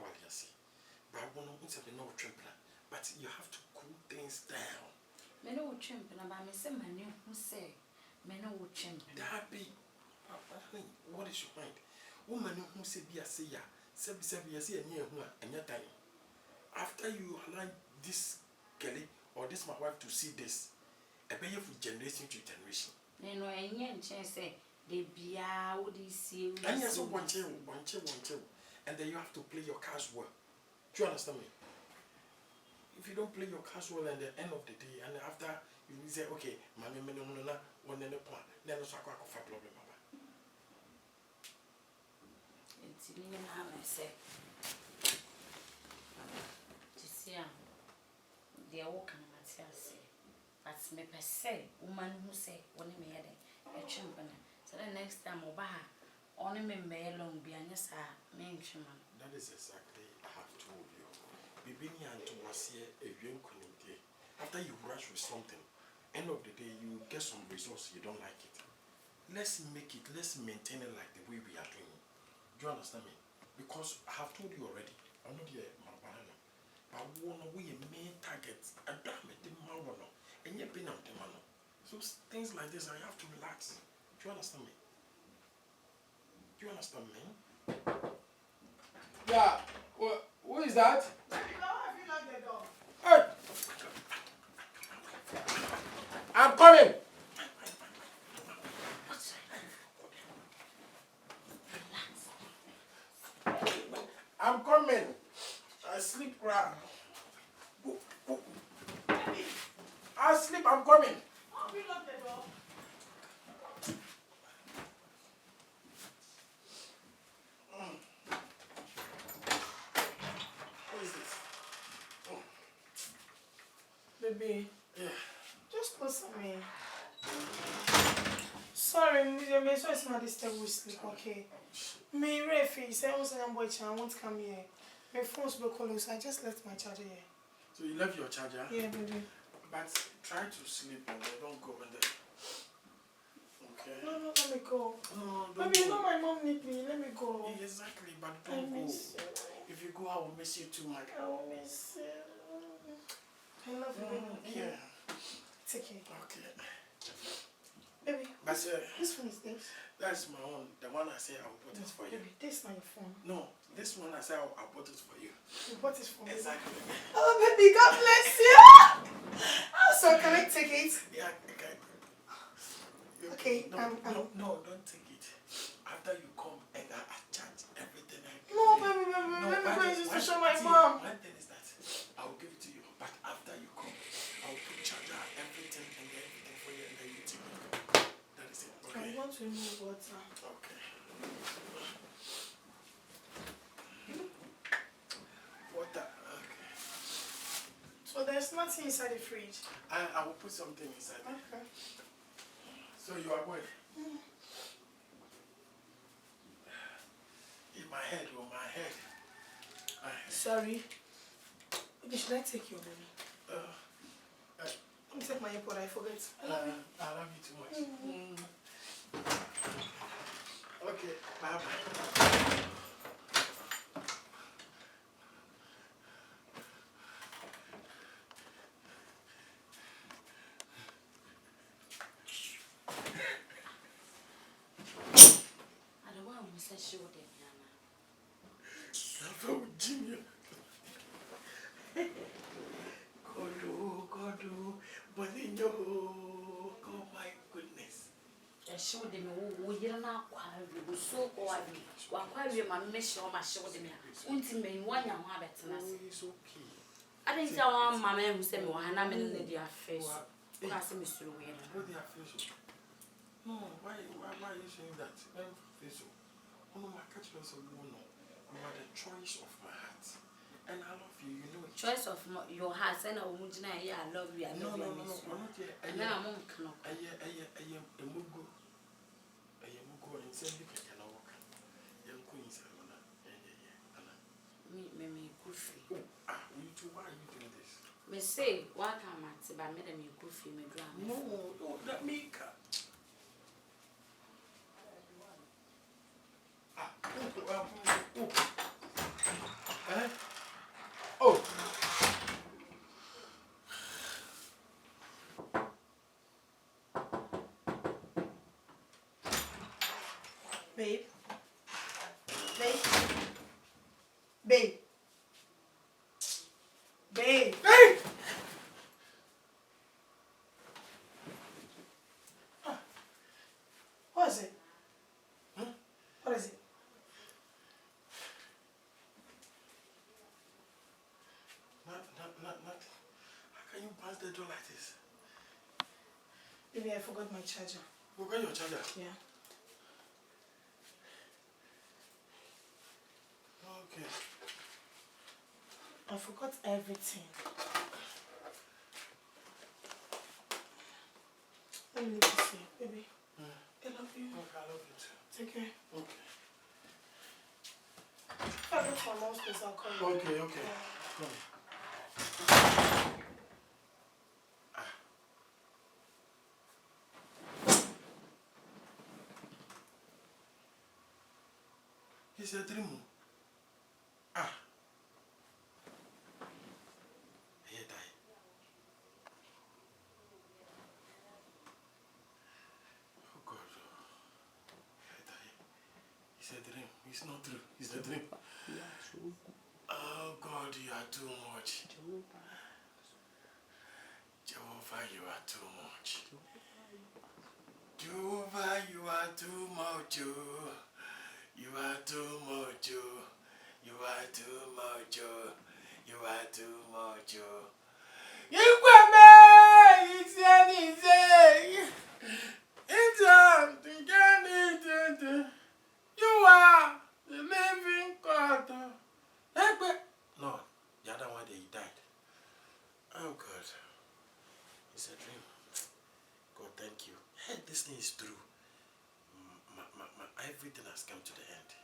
what you see. But I want to say no trembling. But you have to cool things down. Me no trembling, but me say my new who say me no trembling. Happy. What is your mind? Woman who say be a seer, say be a seer near who and your time. After you allow this Kelly or this my wife to see this, I pay you from generation to generation. No, I ain't say they be out this year. And yes, one chair, and then you have to play your cards well. Do you understand me? If you don't play your cards well at the end of the day, and after you say, okay, mommy, no, one in the point, then it's a problem. It's in the name, I say. They are walking at say, but me per se, woman who say, when he made a champion. So the next time, Oba, only me may long be an yes, main chairman. That is exactly I have told you. Being here to was here a young community. After you rush with something, end of the day, you get some results, you don't like it. Let's make it, let's maintain it like the way we are doing. Do you understand me? Because I have told you already, I'm not here, my banana. I want to be a main target. I don't make the man, and you've been out the man. So things like this, I have to relax. Do you understand me? Do you understand me? Yeah. Who is that? How have you locked the door? Hey! I'm coming. I'm coming. I sleep right. I sleep. I'm coming. How have you locked the door? What is this? Baby, Yeah. just close me. Sorry, me so it's not this table sleep, okay? Me refi, say I'm boy I won't come here. My phone's be calling, so I just left my charger here. So you left your charger? Yeah, baby. But try to sleep and don't go in there. Okay? No, let me go. No, don't Baby, go. you know my mom need me. Let me go. Exactly, but I don't go. miss you. If you go, I will miss you too much. I will miss you. I love you, baby. Yeah. Take care. Okay. Baby, But this phone is this. that's my own. The one I say I will put it for you. Baby, this is not your phone. No, this one I say I'll put it for you. You bought it for me. Exactly. Oh, baby, God bless you. So, can I take it? Yeah, okay. Okay, No, don't take it. After you come and I charge everything. No, baby, let me go and just show my mom. One thing is that I will give it to you, but after you come, I will put charger, everything, and everything for you, and then you take it. That is it. Okay. I want to know water. Okay. Water. Okay. So there's nothing inside the fridge. I will put something inside. Okay. So you are going. In my head, on my head. Sorry. Okay, should I take your money? Let me take my airpod, I forget. I love you. I love you too much. Okay, bye-bye. I don't want to say she would Oh, Junior. God, oh my goodness. she would be not quite so quite my mission on my shoulder. Ultimately, one young habit. It's okay. I didn't tell my man who said, well, I'm in the face. Ask Mr. Wayne. What they are facing? No, why are you saying that? I'm facing. Oh, no, my catch was a woman. You are the choice of my heart. And I love you, you know it. Choice of your heart, and I will deny you. I love you. I love you. No, I'm not here. And now I'm on clock. I am a mugo. I am mugo and send you can walk. Young queens, Me goofy. You two, why are you doing this? Me say, what am I to buy me goofy, me drama? No, that make her. Babe. Babe. Babe. Babe. Hey! What is it? Huh? What is it? Not. How can you pass the door like this? Baby, I forgot my charger. Forgot your charger? Yeah. Okay. I forgot everything. Let me leave this here, baby. I love you. Okay, I love you too. Take care. Okay. If I go to my mom's place, I'll call you. Okay. Yeah. Come. It's a dream. Here, die. Oh God. Here, die. It's a dream. It's not true. It's a dream. Oh God, you are too much. Jehovah, you are too much. Jehovah, you are too much. You are too much. You are too much. You are too much. You are the living God. No, the other one, he died. Oh God, it's a dream. God, thank you. Hey, this thing is true. Everything has come to the end.